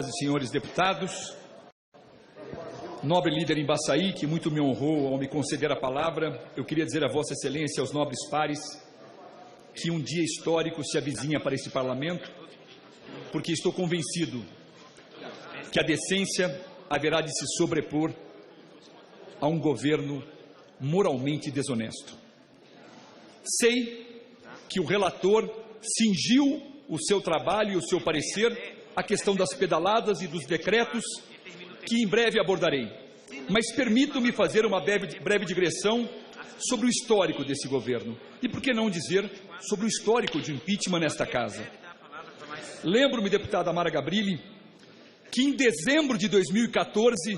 Senhoras e senhores deputados, nobre líder Embaçaí, que muito me honrou ao me conceder a palavra, eu queria dizer a Vossa Excelência e aos nobres pares que um dia histórico se avizinha para esse Parlamento, porque estou convencido que a decência haverá de se sobrepor a um governo moralmente desonesto. Sei que o relator cingiu o seu trabalho e o seu parecer a questão das pedaladas e dos decretos, que em breve abordarei. Mas permito-me fazer uma breve digressão sobre o histórico desse governo. E por que não dizer sobre o histórico de impeachment nesta casa? Lembro-me, deputada Mara Gabrilli, que em dezembro de 2014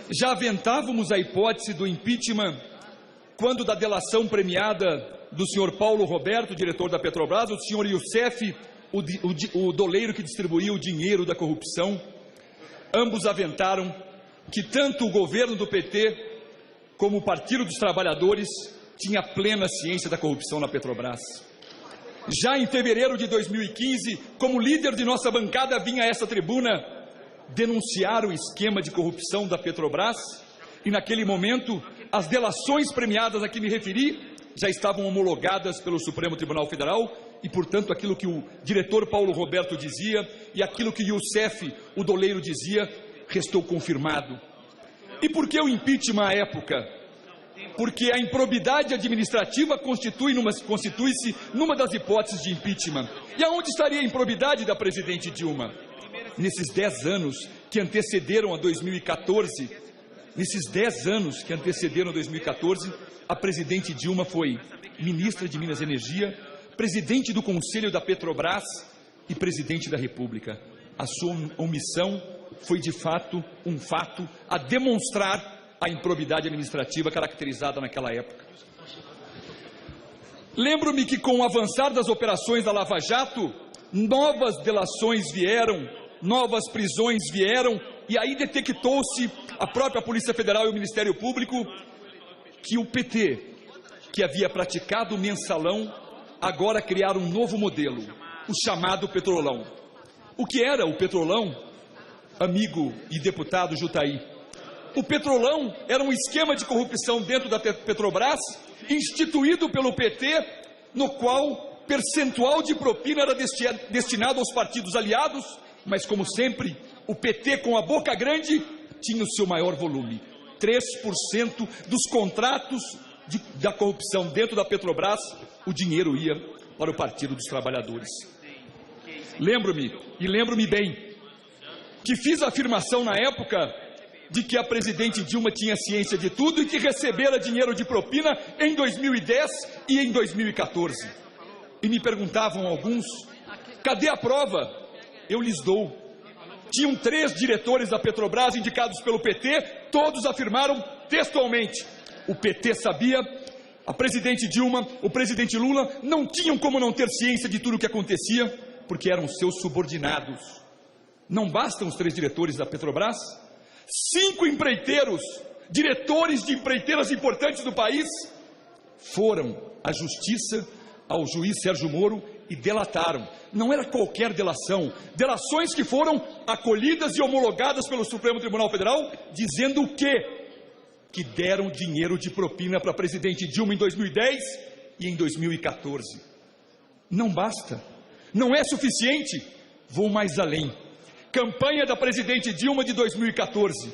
já aventávamos a hipótese do impeachment quando da delação premiada do senhor Paulo Roberto, diretor da Petrobras, o senhor Youssef, o doleiro que distribuía o dinheiro da corrupção. Ambos aventaram que tanto o governo do PT como o Partido dos Trabalhadores tinha plena ciência da corrupção na Petrobras. Já em fevereiro de 2015, como líder de nossa bancada, vinha a essa tribuna denunciar o esquema de corrupção da Petrobras, e naquele momento as delações premiadas a que me referi já estavam homologadas pelo Supremo Tribunal Federal e, portanto, aquilo que o diretor Paulo Roberto dizia e aquilo que Youssef, o doleiro, dizia, restou confirmado. E por que o impeachment à época? Porque a improbidade administrativa constitui-se numa das hipóteses de impeachment. E aonde estaria a improbidade da presidente Dilma? Nesses 10 anos que antecederam a 2014, a presidente Dilma foi ministra de Minas e Energia, presidente do Conselho da Petrobras e presidente da República. A sua omissão foi, de fato, um fato a demonstrar a improbidade administrativa caracterizada naquela época. Lembro-me que, com o avançar das operações da Lava Jato, novas delações vieram, novas prisões vieram, e aí detectou-se, a própria Polícia Federal e o Ministério Público, que o PT, que havia praticado o mensalão, agora criaram um novo modelo, o chamado Petrolão. O que era o Petrolão, amigo e deputado Jutaí? O Petrolão era um esquema de corrupção dentro da Petrobras, instituído pelo PT, no qual percentual de propina era destinado aos partidos aliados, mas, como sempre, o PT, com a boca grande, tinha o seu maior volume. 3% dos contratos da corrupção dentro da Petrobras, o dinheiro ia para o Partido dos Trabalhadores. Lembro-me bem, que fiz a afirmação na época de que a presidente Dilma tinha ciência de tudo e que recebera dinheiro de propina em 2010 e em 2014. E me perguntavam alguns, cadê a prova? Eu lhes dou. Tinham 3 diretores da Petrobras indicados pelo PT, todos afirmaram textualmente: o PT sabia, a presidente Dilma, o presidente Lula não tinham como não ter ciência de tudo o que acontecia, porque eram seus subordinados. Não bastam os 3 diretores da Petrobras? 5 empreiteiros, diretores de empreiteiras importantes do país, foram à justiça, ao juiz Sérgio Moro, e delataram. Não era qualquer delação, delações que foram acolhidas e homologadas pelo Supremo Tribunal Federal, dizendo o quê? Que deram dinheiro de propina para a presidente Dilma em 2010 e em 2014. Não basta, não é suficiente, vou mais além. Campanha da presidente Dilma de 2014,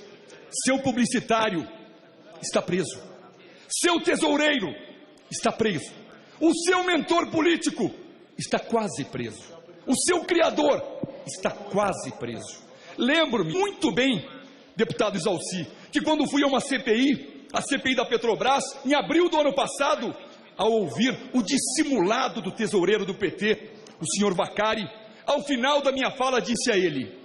seu publicitário está preso, seu tesoureiro está preso, o seu mentor político está quase preso, o seu criador está quase preso. Lembro-me muito bem, deputado Exalci, que quando fui a uma CPI, a CPI da Petrobras, em abril do ano passado, ao ouvir o dissimulado do tesoureiro do PT, o senhor Vacari, ao final da minha fala disse a ele: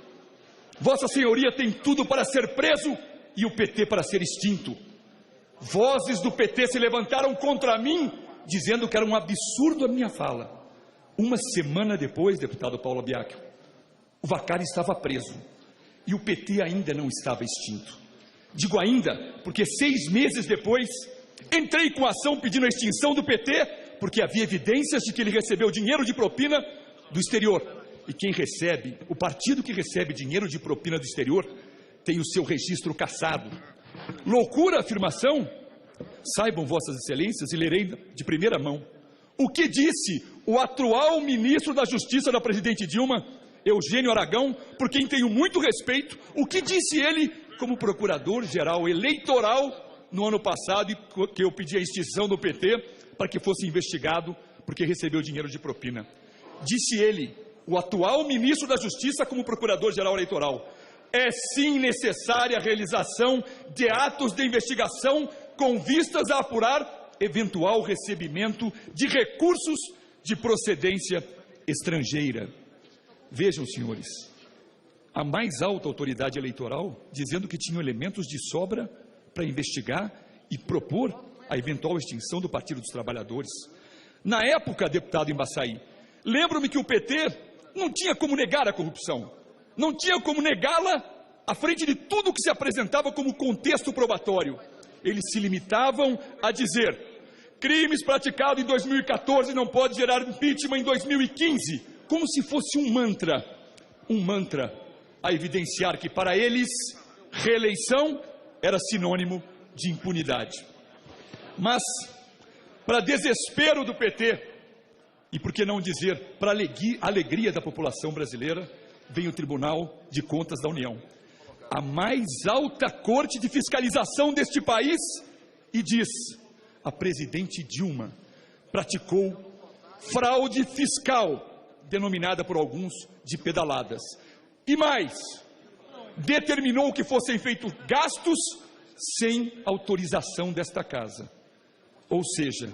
Vossa Senhoria tem tudo para ser preso e o PT para ser extinto. Vozes do PT se levantaram contra mim, dizendo que era um absurdo a minha fala. Uma semana depois, deputado Paulo Biacchio, o Vacari estava preso e o PT ainda não estava extinto. Digo ainda, porque 6 meses depois, entrei com ação pedindo a extinção do PT, porque havia evidências de que ele recebeu dinheiro de propina do exterior, E quem recebe, o partido que recebe dinheiro de propina do exterior, tem o seu registro cassado. Loucura a afirmação? Saibam vossas excelências, e lerei de primeira mão, o que disse o atual ministro da Justiça da presidente Dilma, Eugênio Aragão, por quem tenho muito respeito, o que disse ele como procurador-geral eleitoral no ano passado, e que eu pedi a extinção do PT para que fosse investigado porque recebeu dinheiro de propina. Disse ele, o atual ministro da Justiça como procurador-geral eleitoral: é sim necessária a realização de atos de investigação com vistas a apurar eventual recebimento de recursos de procedência estrangeira. Vejam, senhores, a mais alta autoridade eleitoral dizendo que tinham elementos de sobra para investigar e propor a eventual extinção do Partido dos Trabalhadores. Na época, deputado Embaçaí, lembro-me que o PT não tinha como negar a corrupção, não tinha como negá-la à frente de tudo que se apresentava como contexto probatório. Eles se limitavam a dizer: crimes praticados em 2014 não pode gerar impeachment em 2015, como se fosse um mantra a evidenciar que para eles reeleição era sinônimo de impunidade. Mas, para desespero do PT, e por que não dizer para alegria da população brasileira, vem o Tribunal de Contas da União, a mais alta corte de fiscalização deste país, e diz: a presidente Dilma praticou fraude fiscal, denominada por alguns de pedaladas. E mais, determinou que fossem feitos gastos sem autorização desta casa. Ou seja,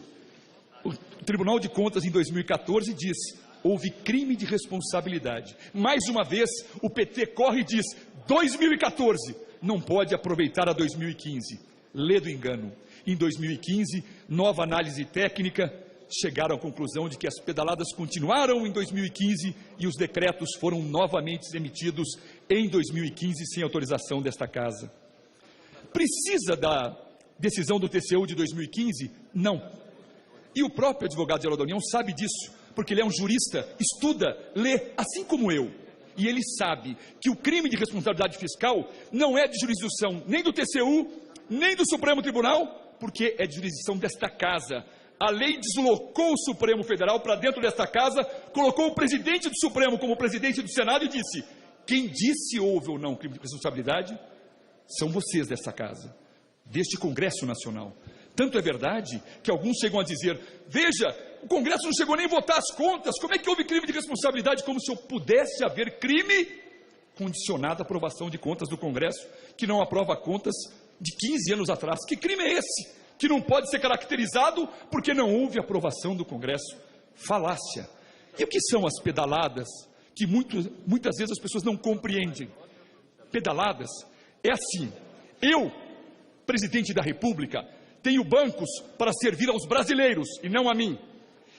o Tribunal de Contas em 2014 diz: houve crime de responsabilidade. Mais uma vez, o PT corre e diz: 2014 não pode aproveitar a 2015. Lê do engano. Em 2015, nova análise técnica, chegaram à conclusão de que as pedaladas continuaram em 2015 e os decretos foram novamente emitidos em 2015 sem autorização desta casa. Precisa da decisão do TCU de 2015? Não. E o próprio advogado-geral da União sabe disso, porque ele é um jurista, estuda, lê, assim como eu. E ele sabe que o crime de responsabilidade fiscal não é de jurisdição nem do TCU, nem do Supremo Tribunal, porque é de jurisdição desta casa. A lei deslocou o Supremo Federal para dentro desta casa, colocou o presidente do Supremo como presidente do Senado e disse: quem disse houve ou não crime de responsabilidade são vocês dessa casa, deste Congresso Nacional. Tanto é verdade que alguns chegam a dizer: veja, o Congresso não chegou nem a votar as contas, como é que houve crime de responsabilidade? Como se eu pudesse haver crime condicionado à aprovação de contas do Congresso, que não aprova contas de 15 anos atrás. Que crime é esse? Que não pode ser caracterizado porque não houve aprovação do Congresso. Falácia. E o que são as pedaladas que muitas vezes as pessoas não compreendem? Pedaladas é assim: eu, presidente da República, tenho bancos para servir aos brasileiros e não a mim.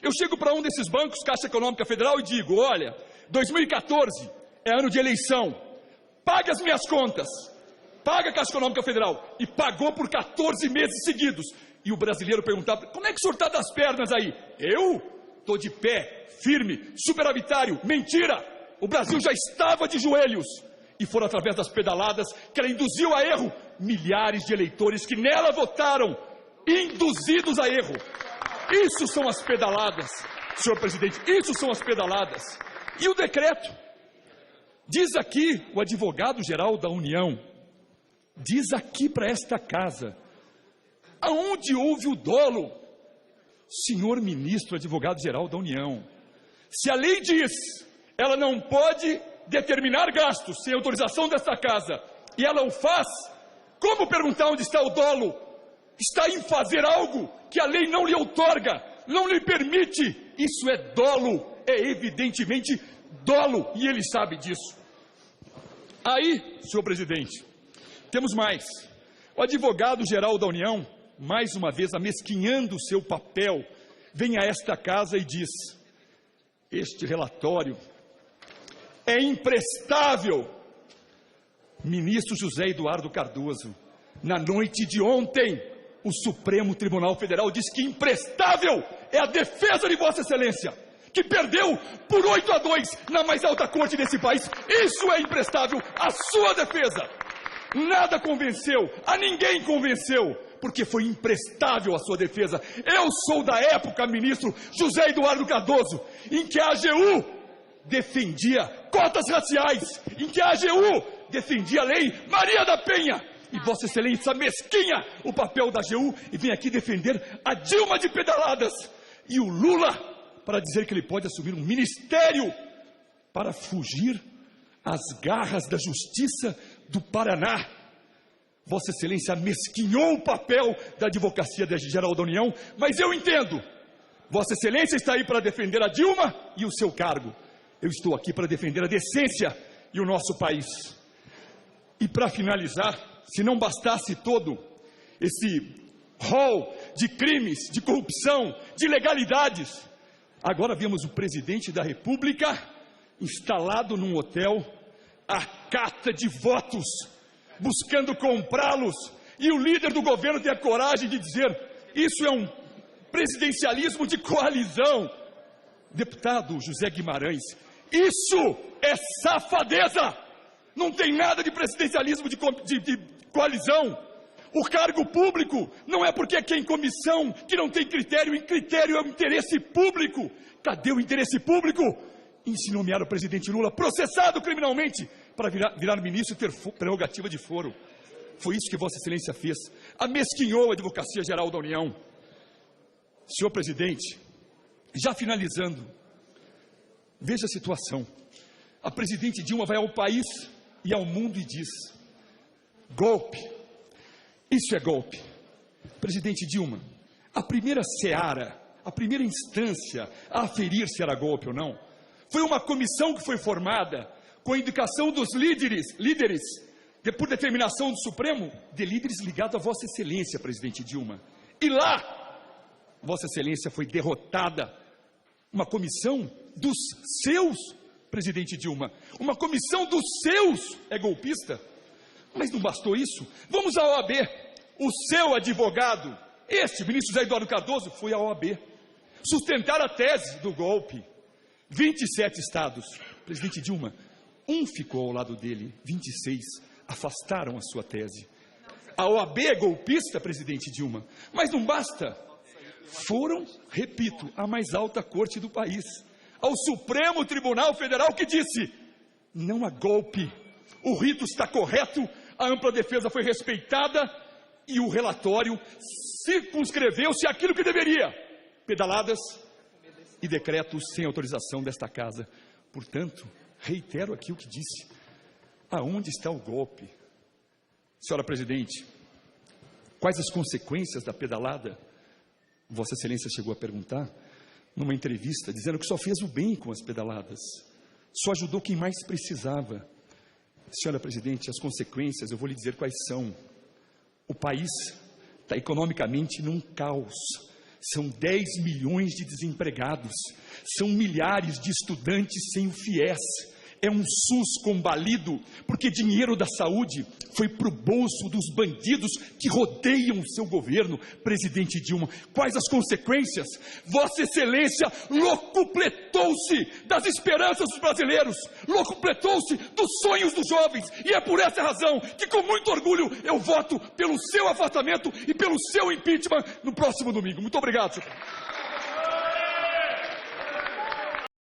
Eu chego para um desses bancos, Caixa Econômica Federal, e digo: olha, 2014 é ano de eleição, pague as minhas contas. Paga a Caixa Econômica Federal. E pagou por 14 meses seguidos. E o brasileiro perguntava: como é que o senhor está das pernas aí? Eu estou de pé, firme, superavitário. Mentira! O Brasil já estava de joelhos. E foram através das pedaladas que ela induziu a erro milhares de eleitores que nela votaram, induzidos a erro. Isso são as pedaladas, senhor presidente, isso são as pedaladas. E o decreto? Diz aqui o advogado-geral da União, diz aqui para esta casa, aonde houve o dolo? Senhor ministro, advogado-geral da União, se a lei diz, ela não pode determinar gastos sem autorização desta casa, e ela o faz, como perguntar onde está o dolo? Está em fazer algo que a lei não lhe outorga, não lhe permite. Isso é dolo, é evidentemente dolo, e ele sabe disso. Aí, senhor presidente, temos mais. O advogado-geral da União, mais uma vez amesquinhando o seu papel, vem a esta casa e diz: este relatório é imprestável. Ministro José Eduardo Cardoso, na noite de ontem, o Supremo Tribunal Federal diz que imprestável é a defesa de Vossa Excelência. que perdeu por 8-2 na mais alta corte desse país. Isso é imprestável à sua defesa. Nada convenceu, a ninguém convenceu, porque foi imprestável a sua defesa. Eu sou da época, ministro José Eduardo Cardoso, em que a AGU defendia cotas raciais, em que a AGU defendia a lei Maria da Penha. E Vossa Excelência mesquinha o papel da AGU e vem aqui defender a Dilma de pedaladas. E o Lula para dizer que ele pode assumir um ministério para fugir às garras da justiça do Paraná. Vossa Excelência mesquinhou o papel da Advocacia Geral da União, mas eu entendo. Vossa Excelência está aí para defender a Dilma e o seu cargo. Eu estou aqui para defender a decência e o nosso país. E para finalizar, se não bastasse todo esse rol de crimes, de corrupção, de ilegalidades, agora vemos o presidente da República instalado num hotel à cata de votos, buscando comprá-los, e o líder do governo tem a coragem de dizer: isso é um presidencialismo de coalizão. Deputado José Guimarães, isso é safadeza, não tem nada de presidencialismo de coalizão. O cargo público não é porque é quem comissão que não tem critério, e critério é o interesse público. Cadê o interesse público? Em se nomear o presidente Lula, processado criminalmente, para virar ministro e ter prerrogativa de foro. Foi isso que Vossa Excelência fez. Amesquinhou a Advocacia Geral da União. Senhor presidente, já finalizando, veja a situação. A presidente Dilma vai ao país e ao mundo e diz: golpe, isso é golpe. Presidente Dilma, a primeira seara, a primeira instância a aferir se era golpe ou não, foi uma comissão que foi formada com a indicação dos líderes, por determinação do Supremo, de líderes ligados a Vossa Excelência, presidente Dilma. E lá, Vossa Excelência foi derrotada. Uma comissão dos seus, presidente Dilma, uma comissão dos seus é golpista. Mas não bastou isso. Vamos à OAB. O seu advogado, ministro José Eduardo Cardoso, foi à OAB sustentar a tese do golpe. 27 estados, presidente Dilma, um ficou ao lado dele, 26 afastaram a sua tese. A OAB é golpista, presidente Dilma, mas não basta. Foram, repito, à mais alta corte do país, ao Supremo Tribunal Federal, que disse: não há golpe, o rito está correto, a ampla defesa foi respeitada e o relatório circunscreveu-se àquilo que deveria: pedaladas e decretos sem autorização desta casa. Portanto, reitero aqui o que disse: aonde está o golpe? Senhora presidente, quais as consequências da pedalada? Vossa Excelência chegou a perguntar numa entrevista, dizendo que só fez o bem com as pedaladas, só ajudou quem mais precisava. Senhora presidente, as consequências eu vou lhe dizer quais são. O país está economicamente num caos. São 10 milhões de desempregados, são milhares de estudantes sem o FIES, é um SUS combalido, porque dinheiro da saúde foi para o bolso dos bandidos que rodeiam o seu governo, presidente Dilma. Quais as consequências? Vossa Excelência locupletou-se das esperanças dos brasileiros, locupletou-se dos sonhos dos jovens, e é por essa razão que, com muito orgulho, eu voto pelo seu afastamento e pelo seu impeachment no próximo domingo. Muito obrigado, senhor.